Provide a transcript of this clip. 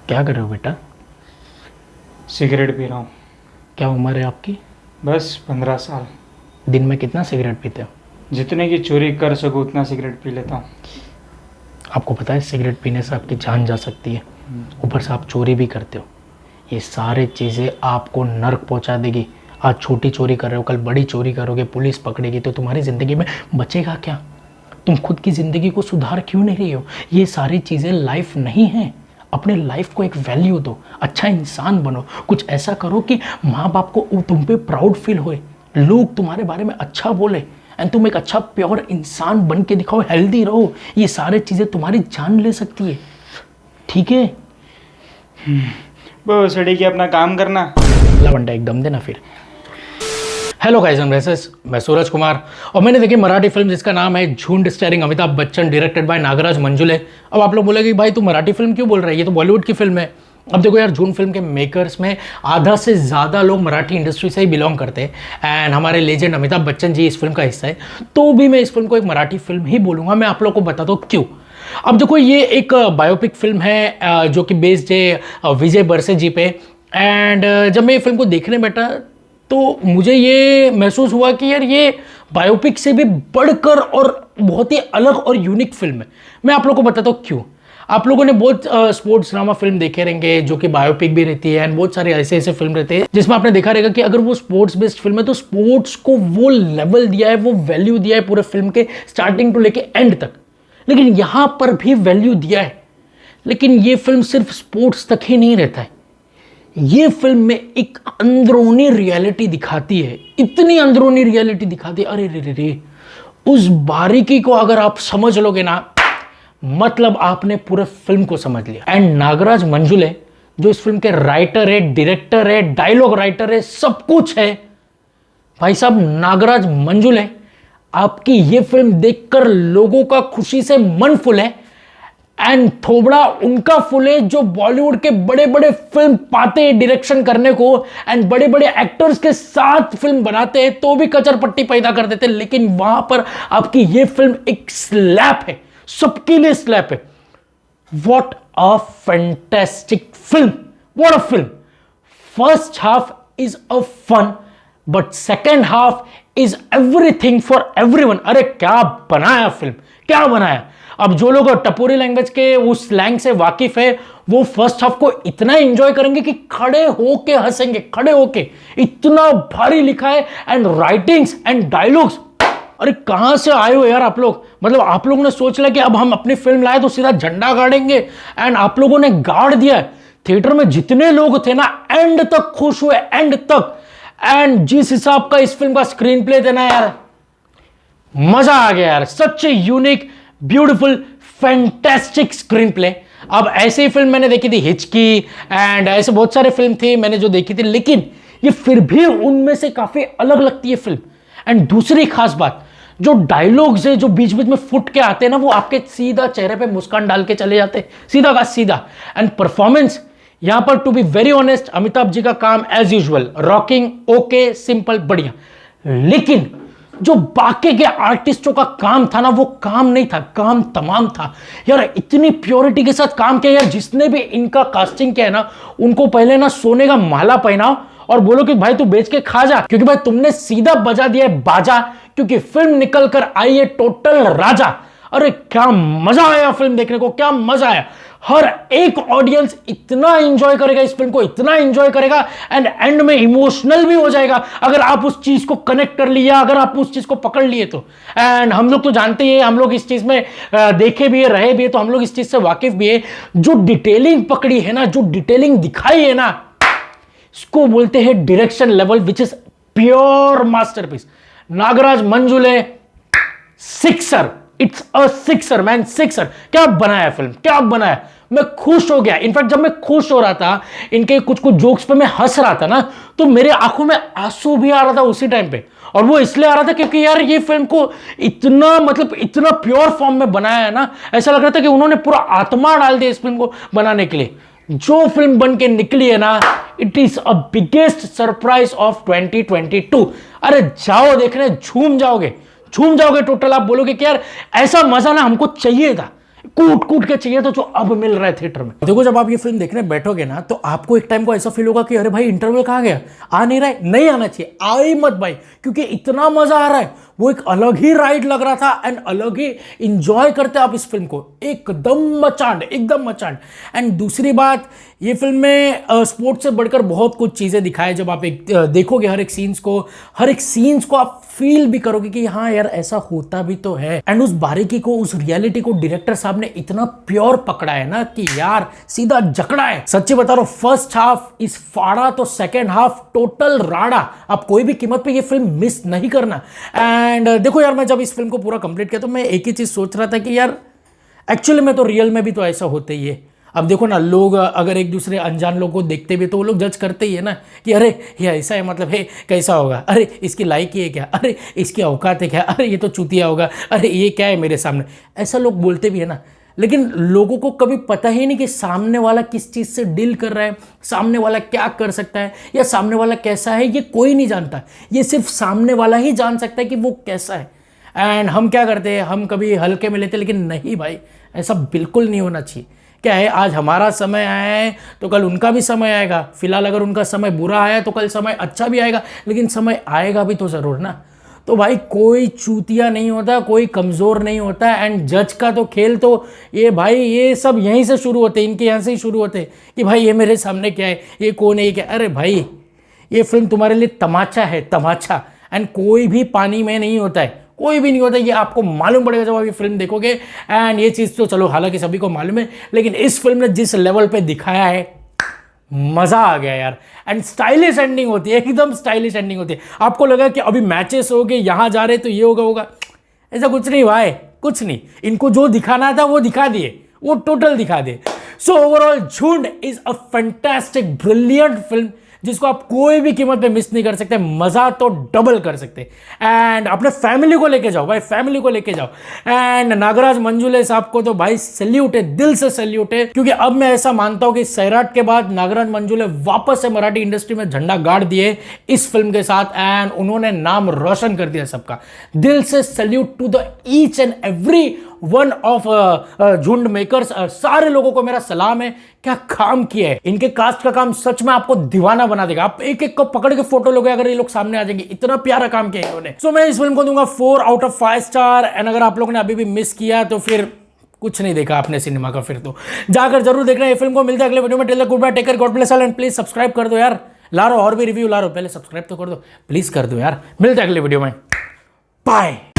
क्या कर रहे हो बेटा? सिगरेट पी रहा हूँ। क्या उम्र है आपकी? बस 15 साल। दिन में कितना सिगरेट पीते हो? जितने की चोरी कर सकूँ उतना सिगरेट पी लेता हूँ। आपको पता है सिगरेट पीने से आपकी जान जा सकती है, ऊपर से आप चोरी भी करते हो। ये सारी चीज़ें आपको नर्क पहुंचा देगी। आज छोटी चोरी कर रहे हो, कल बड़ी चोरी करोगे, पुलिस पकड़ेगी तो तुम्हारी ज़िंदगी में बचेगा क्या? तुम खुद की ज़िंदगी को सुधार क्यों नहीं रही हो? ये सारी चीज़ें लाइफ नहीं है। अपने लाइफ को एक वैल्यू दो, अच्छा इंसान बनो, कुछ ऐसा करो कि माँ बाप को तुम पे प्राउड फील होए, लोग तुम्हारे बारे में अच्छा बोले एंड तुम एक अच्छा प्योर इंसान बन के दिखाओ, हेल्दी रहो। ये सारी चीज़ें तुम्हारी जान ले सकती है, ठीक है? वो सड़ी की अपना काम करना। लवंडा एकदम देना फिर। हेलो गाइस एंड गर्ल्स, मैं सूरज कुमार और मैंने देखी मराठी फिल्म जिसका नाम है Jhund, starring Amitabh Bachchan, directed by Nagraj Manjule. अब आप लोग बोलेंगे भाई तू मराठी फिल्म क्यों बोल रहा है, ये तो बॉलीवुड की फिल्म है। अब देखो यार, झुंड फिल्म के मेकर्स में आधा से ज़्यादा लोग मराठी इंडस्ट्री से ही बिलोंग करते हैं एंड हमारे लेजेंड अमिताभ बच्चन जी इस फिल्म का हिस्सा है। तो भी मैं इस फिल्म को एक मराठी फिल्म ही बोलूँगा। मैं आप लोग को बताता हूँ क्यों। अब देखो, ये एक बायोपिक फिल्म है जो कि बेस्ड है विजय बरसे जी पे। एंड जब मैं ये फिल्म को देखने बैठा तो मुझे ये महसूस हुआ कि यार ये बायोपिक से भी बढ़कर और बहुत ही अलग और यूनिक फिल्म है। मैं आप लोगों को बताता हूँ क्यों। आप लोगों ने बहुत स्पोर्ट्स ड्रामा फिल्म देखे रहेंगे जो कि बायोपिक भी रहती है एंड बहुत सारे ऐसे ऐसे फिल्म रहते हैं जिसमें आपने देखा रहेगा कि अगर वो स्पोर्ट्स बेस्ड फिल्म है तो स्पोर्ट्स को वो लेवल दिया है, वो वैल्यू दिया है पूरे फिल्म के स्टार्टिंग टू लेके एंड तक। लेकिन यहां पर भी वैल्यू दिया है, लेकिन ये फिल्म सिर्फ स्पोर्ट्स तक ही नहीं रहता है। ये फिल्म में एक अंदरूनी रियलिटी दिखाती है, इतनी अंदरूनी रियलिटी दिखाती है, अरे रे रे रे, उस बारीकी को अगर आप समझ लोगे ना, मतलब आपने पूरे फिल्म को समझ लिया। एंड नागराज मंजुले जो इस फिल्म के राइटर है, डायरेक्टर है, डायलॉग राइटर है, सब कुछ है। भाई साहब, नागराज मंजुले, आपकी ये फिल्म देखकर लोगों का खुशी से मन फुल है एंड थोबड़ा उनका फुल है जो बॉलीवुड के बड़े बड़े फिल्म पाते हैं डायरेक्शन करने को एंड बड़े बड़े एक्टर्स के साथ फिल्म बनाते हैं तो भी कचर पट्टी पैदा कर देते हैं। लेकिन वहां पर आपकी ये फिल्म एक स्लैप है, सबके लिए स्लैप है। What a fantastic film, what a film. First half is a fun but second half is everything for everyone. अरे क्या बनाया फिल्म, क्या बनाया। अब जो लोग टपोरी लैंग्वेज के उस स्लैंग से वाकिफ है वो फर्स्ट हाफ को इतना एंजॉय करेंगे कि खड़े होके हंसेंगे, खड़े होके। इतना भारी लिखा है एंड राइटिंग्स एंड डायलॉग्स, अरे कहां से आए हो यार आप लोग। मतलब आप लोगों ने सोच लिया कि अब हम अपनी फिल्म लाए तो सीधा झंडा गाड़ेंगे एंड आप लोगों ने गाड़ दिया। थिएटर में जितने लोग थे ना एंड तक खुश हुए, एंड तक। एंड जिस हिसाब का इस फिल्म का स्क्रीन प्ले थे ना यार, मजा आ गया यार। सच unique, beautiful, fantastic screenplay. अब ऐसे ही फिल्म मैंने देखी थी हिचकी एंड ऐसे बहुत सारे फिल्म थे मैंने जो देखी थी, लेकिन ये फिर भी उनमें से काफी अलग लगती है फिल्म। एंड दूसरी खास बात, जो डायलॉग्स है जो बीच बीच में फुट के आते हैं ना, वो आपके सीधा चेहरे पे मुस्कान डाल के चले जाते हैं, सीधा का सीधा। एंड परफॉर्मेंस यहां पर to be very honest, Amitabh ji का काम as usual, rocking, okay, simple, बढ़िया। लेकिन जो बाकी के आर्टिस्टों का काम था ना, वो काम नहीं था, काम तमाम था यार। इतनी प्योरिटी के साथ काम किया यार। जिसने भी इनका कास्टिंग किया है ना, उनको पहले ना सोने का माला पहनाओ और बोलो कि भाई तू बेच के खा जा, क्योंकि भाई तुमने सीधा बजा दिया है बाजा, क्योंकि फिल्म निकल कर आई है टोटल राजा। अरे क्या मजा आया फिल्म देखने को, क्या मजा आया। हर एक ऑडियंस इतना एंजॉय करेगा इस फिल्म को, इतना एंजॉय करेगा एंड एंड में इमोशनल भी हो जाएगा अगर आप उस चीज को कनेक्ट कर लिया, अगर आप उस चीज को पकड़ लिए तो। एंड हम लोग तो जानते ही हैं, हम लोग इस चीज में देखे भी है, रहे भी है, तो हम लोग इस चीज से वाकिफ भी है। जो डिटेलिंग पकड़ी है ना, जो डिटेलिंग दिखाई है ना, इसको बोलते हैं direction level, which is pure masterpiece. Nagraj Manjule sixer, it's a sixer man, sixer. क्या बनाया फिल्म, क्या बनाया। मैं खुश हो गया। इनफैक्ट जब मैं खुश हो रहा था, इनके कुछ कुछ जोक्स पे मैं हंस रहा था ना, तो मेरे आंखों में आंसू भी आ रहा था उसी टाइम पे। और वो इसलिए आ रहा था क्योंकि यार ये फिल्म को इतना, मतलब इतना प्योर फॉर्म में बनाया है ना, ऐसा लग रहा था कि उन्होंने पूरा आत्मा डाल दिया इस फिल्म को बनाने के लिए। जो फिल्म बन के निकली है ना, it is a biggest surprise of 2022। अरे जाओ देखने, झूम जाओगे, झूम जाओगे टोटल। आप बोलोगे कि यार ऐसा मजा ना हमको चाहिए था, कूट कूट के चाहिए तो जो अब मिल रहा है थिएटर में। देखो जब आप ये फिल्म देखने बैठोगे ना तो आपको एक टाइम को ऐसा फील होगा कि अरे भाई इंटरवल कहाँ गया, आ नहीं रहा है, नहीं आना चाहिए, आए मत भाई, क्योंकि इतना मजा आ रहा है। वो एक अलग ही राइड लग रहा था एंड अलग ही इंजॉय करते आप इस फिल्म को, एकदम मचांड। एंड दूसरी बात, ये फिल्म में स्पोर्ट्स से बढ़कर बहुत कुछ चीजें दिखाए। जब आप एक देखोगे हर एक सीन्स को आप फील भी करोगे कि हाँ यार ऐसा होता भी तो है। एंड उस बारीकी को, उस रियलिटी को डायरेक्टर साहब ने इतना प्योर पकड़ा है ना कि यार सीधा जकड़ा है। सच्ची बता रहा हूं, फर्स्ट हाफ इस फाड़ा तो सेकेंड हाफ टोटल राड़ा। आप कोई भी कीमत पे ये फिल्म मिस नहीं करना। एंड देखो यार, मैं जब इस फिल्म को पूरा कंप्लीट किया तो मैं एक ही चीज सोच रहा था कि यार एक्चुअली में तो रियल में भी तो ऐसा होते ही है। अब देखो ना, लोग अगर एक दूसरे अनजान लोगों को देखते भी तो वो लोग जज करते ही है ना कि अरे ये ऐसा है, मतलब है कैसा होगा, अरे इसकी लायकी है क्या, अरे इसकी औकात है क्या, अरे ये तो चूतिया होगा, अरे ये क्या है मेरे सामने, ऐसा लोग बोलते भी है ना। लेकिन लोगों को कभी पता ही नहीं कि सामने वाला किस चीज़ से डील कर रहा है, सामने वाला क्या कर सकता है या सामने वाला कैसा है, ये कोई नहीं जानता। ये सिर्फ सामने वाला ही जान सकता है कि वो कैसा है। एंड हम क्या करते हैं, हम कभी हल्के में लेते, लेकिन नहीं भाई, ऐसा बिल्कुल नहीं होना चाहिए। क्या है, आज हमारा समय आया है तो कल उनका भी समय आएगा। फिलहाल अगर उनका समय बुरा आया तो कल समय अच्छा भी आएगा, लेकिन समय आएगा भी तो ज़रूर ना। तो भाई कोई चूतिया नहीं होता, कोई कमज़ोर नहीं होता। एंड जज का तो खेल तो ये भाई, ये सब यहीं से शुरू होते, इनके यहाँ से ही शुरू होते कि भाई ये मेरे सामने क्या है, ये कौन है, ये क्या। अरे भाई ये फिल्म तुम्हारे लिए तमाचा है, तमाचा। एंड कोई भी पानी में नहीं होता है, कोई भी नहीं होता, ये आपको मालूम पड़ेगा जब आप ये फिल्म देखोगे। एंड ये चीज़ तो चलो हालांकि सभी को मालूम है, लेकिन इस फिल्म ने जिस लेवल पे दिखाया है, मज़ा आ गया यार। एंड स्टाइलिश एंडिंग होती है, एकदम स्टाइलिश एंडिंग होती है। आपको लगा कि अभी मैचेस हो गए, यहाँ जा रहे तो ये होगा, ऐसा कुछ नहीं भाई, कुछ नहीं। इनको जो दिखाना था वो दिखा दिए, वो टोटल दिखा दिए। सो ओवरऑल झुंड is a fantastic brilliant film जिसको आप कोई भी कीमत पे मिस नहीं कर सकते। मजा तो डबल कर सकते। एंड अपने फैमिली को लेके जाओ भाई, फैमिली को लेके जाओ। एंड नागराज मंजुले साहब को तो भाई सैल्यूट है, दिल से सैल्यूट है, क्योंकि अब मैं ऐसा मानता हूं कि सैराट के बाद नागराज मंजुले वापस से मराठी इंडस्ट्री में झंडा गाड़ दिए इस फिल्म के साथ। एंड उन्होंने नाम रोशन कर दिया सबका। दिल से salute to the each and every one of Jhund makers. सारे लोगों को मेरा सलाम है, क्या काम किया है। इनके कास्ट का काम सच में आपको दीवाना बना देगा। आप एक एक को पकड़ के फोटो लोगे अगर ये लोग सामने आ जाएंगे, इतना प्यारा काम किया इन्होंने। सो मैं इस फिल्म को दूंगा 4 आउट ऑफ 5 स्टार। एंड अगर आप लोगों ने अभी भी मिस किया तो फिर कुछ नहीं देखा आपने सिनेमा का, फिर तो जाकर जरूर देखना ये फिल्म को। मिलता है अगले वीडियो में। Till the good bye, take care, God bless all and please subscribe कर दो यार। ला रहा और भी रिव्यू ला रहा, पहले सब्सक्राइब तो कर दो, प्लीज कर दो यार। मिलते हैं अगले वीडियो में, बाय।